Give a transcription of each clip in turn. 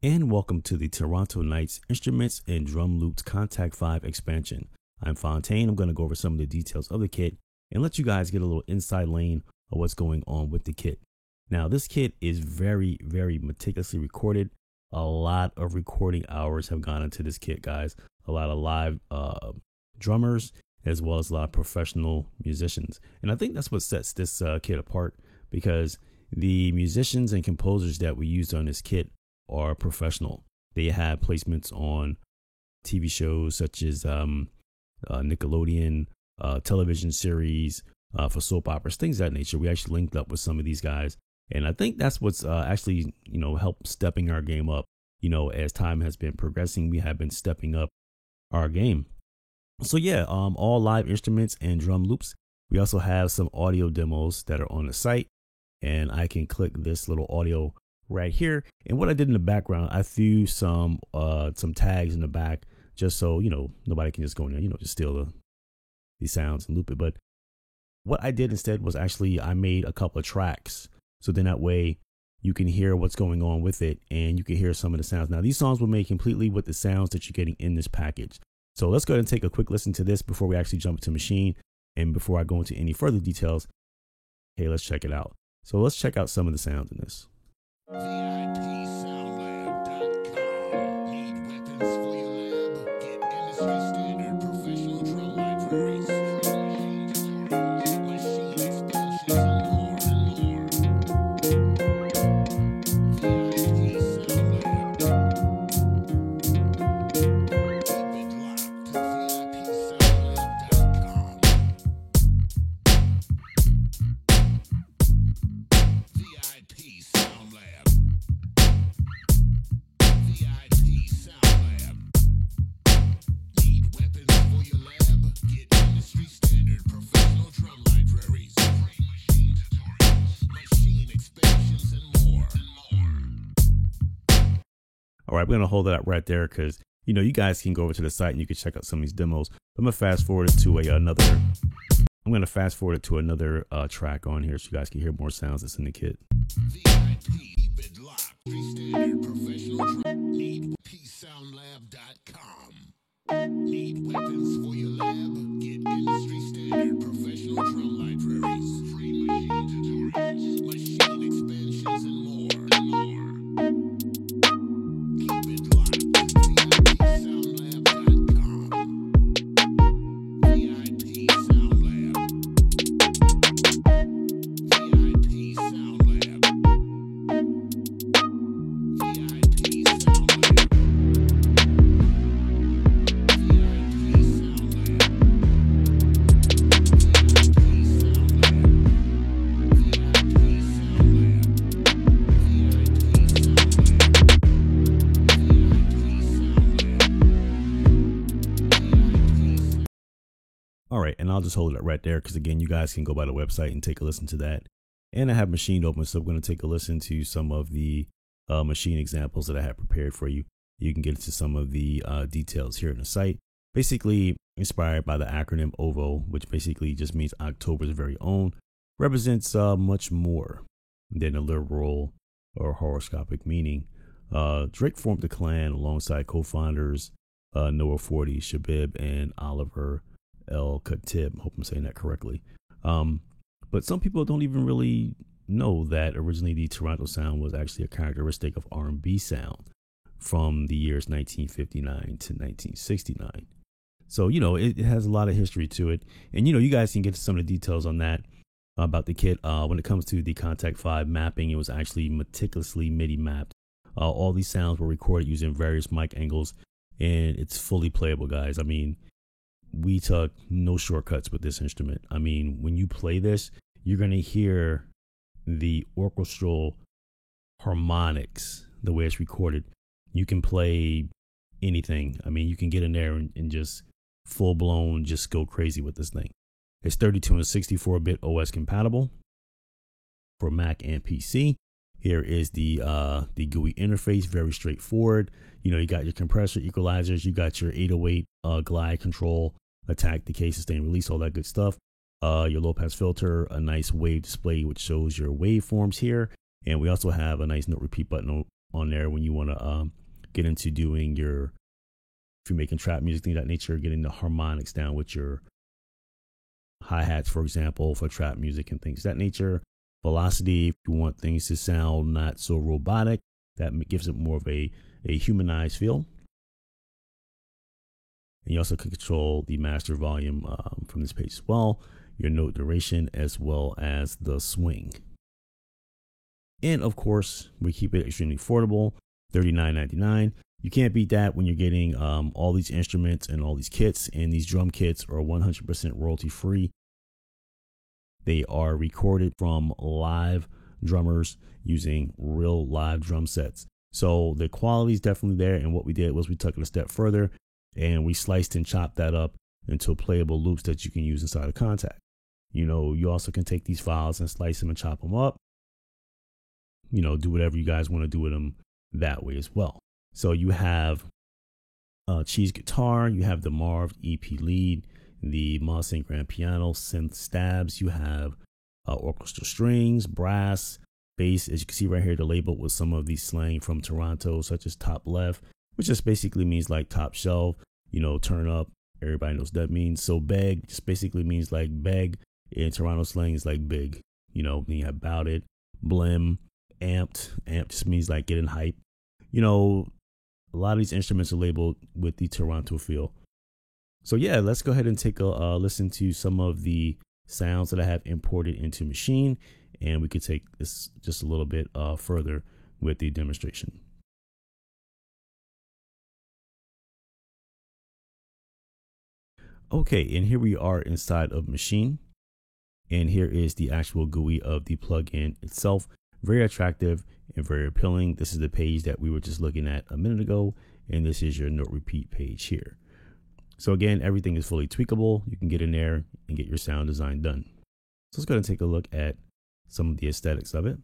And welcome to the Toronto Knights Instruments and Drum Loops Contact 5 expansion. I'm Fontaine. I'm going to go over some of the details of the kit and let you guys get a little inside lane of what's going on with the kit. Now, this kit is very, very meticulously recorded. A lot of recording hours have gone into this kit, guys. A lot of live drummers, as well as a lot of professional musicians. And I think that's what sets this kit apart, because the musicians and composers that we used on this kit are professional. They have placements on TV shows such as Nickelodeon, television series, for soap operas, things of that nature. We actually linked up with some of these guys, and I think that's what's actually helped stepping our game up. As time has been progressing, we have been stepping up our game. So yeah, all live instruments and drum loops. We also have some audio demos that are on the site, and I can click this little audio right here. And what I did in the background, I threw some tags in the back just so nobody can just go in there, just steal these sounds and loop it. But what I did instead was actually I made a couple of tracks, so then that way you can hear what's going on with it, and you can hear some of the sounds. Now, these songs were made completely with the sounds that you're getting in this package. So let's go ahead and take a quick listen to this before we actually jump into Maschine, and before I go into any further details. Hey, let's check it out. So let's check out some of the sounds in this. VIPSoundlab.com. Need weapons for your lab? Get industry standard professional drum libraries, machine expansions, and more and more. All right, we're going to hold that up right there because, you guys can go over to the site and you can check out some of these demos. I'm going to fast forward it to another track on here so you guys can hear more sounds that's in the kit. Need weapons for your lab? Get industry standard professional drum libraries, free machine tutorials, machine expansions, and more. All right, and I'll just hold it right there because, again, you guys can go by the website and take a listen to that. And I have Maschine open, so I'm going to take a listen to some of the Maschine examples that I have prepared for you. You can get into some of the details here in the site. Basically inspired by the acronym OVO, which basically just means October's very own, represents much more than a literal or horoscopic meaning. Drake formed the clan alongside co-founders Noah Forty, Shabib, and Oliver El Khatib. Hope I'm saying that correctly. But some people don't even really know that originally the Toronto sound was actually a characteristic of R&B sound from the years 1959 to 1969. So, it has a lot of history to it. And, you guys can get some of the details on that about the kit. When it comes to the Contact 5 mapping, it was actually meticulously MIDI mapped. All these sounds were recorded using various mic angles, and it's fully playable, guys. I mean, we took no shortcuts with this instrument. I mean, when you play this, you're going to hear the orchestral harmonics, the way it's recorded. You can play anything. I mean, you can get in there and just full blown, just go crazy with this thing. It's 32 and 64-bit OS compatible for Mac and PC. Here is the GUI interface, very straightforward. You got your compressor, equalizers, you got your 808 glide control, attack, decay, sustain, release, all that good stuff. Your low pass filter, a nice wave display which shows your waveforms here, and we also have a nice note repeat button on there when you want to get into doing your, if you're making trap music, things of that nature, getting the harmonics down with your hi-hats, for example, for trap music and things of that nature. Velocity, if you want things to sound not so robotic, that gives it more of a humanized feel. And you also can control the master volume from this page as well, your note duration, as well as the swing. And of course, we keep it extremely affordable, $39.99. You can't beat that when you're getting all these instruments and all these kits, and these drum kits are 100% royalty free. They are recorded from live drummers using real live drum sets. So the quality is definitely there. And what we did was we took it a step further and we sliced and chopped that up into playable loops that you can use inside of Kontakt. You know, you also can take these files and slice them and chop them up. You know, do whatever you guys want to do with them that way as well. So you have Cheese guitar, you have the Marv EP lead, the Mustang grand piano, synth stabs, you have orchestral strings, brass, bass. As you can see right here, the label with some of these slang from Toronto, such as top left, which just basically means like top shelf, you know, turn up. Everybody knows what that means. So beg just basically means like beg. In Toronto slang is like big, you know. Then you have about it, blim, amped. Amp just means like getting hype. You know, a lot of these instruments are labeled with the Toronto feel. So yeah, let's go ahead and take a listen to some of the sounds that I have imported into Maschine, and we could take this just a little bit further with the demonstration. Okay, and here we are inside of Maschine, and here is the actual GUI of the plugin itself. Very attractive and very appealing. This is the page that we were just looking at a minute ago, and this is your note repeat page here. So again, everything is fully tweakable. You can get in there and get your sound design done. So let's go ahead and take a look at some of the aesthetics of it.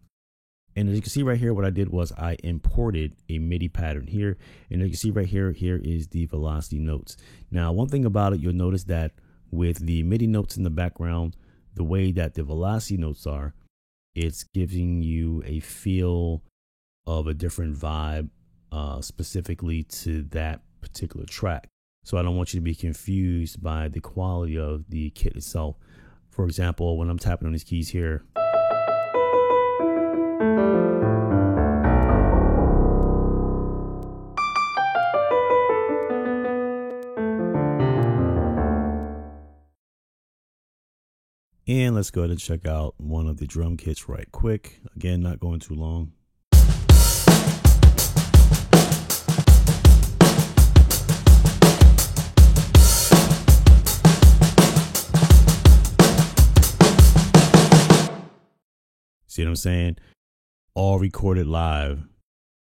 And as you can see right here, what I did was I imported a MIDI pattern here. And as you can see right here, here is the velocity notes. Now, one thing about it, you'll notice that with the MIDI notes in the background, the way that the velocity notes are, it's giving you a feel of a different vibe specifically to that particular track. So I don't want you to be confused by the quality of the kit itself. For example, when I'm tapping on these keys here, and let's go ahead and check out one of the drum kits right quick. Again, not going too long. See what I'm saying? All recorded live.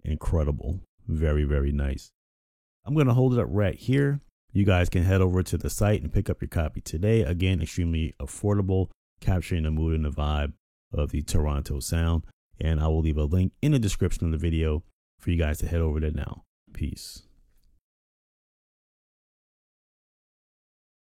Incredible. Very, very nice. I'm going to hold it up right here. You guys can head over to the site and pick up your copy today. Again, extremely affordable, capturing the mood and the vibe of the Toronto sound. And I will leave a link in the description of the video for you guys to head over there now. Peace.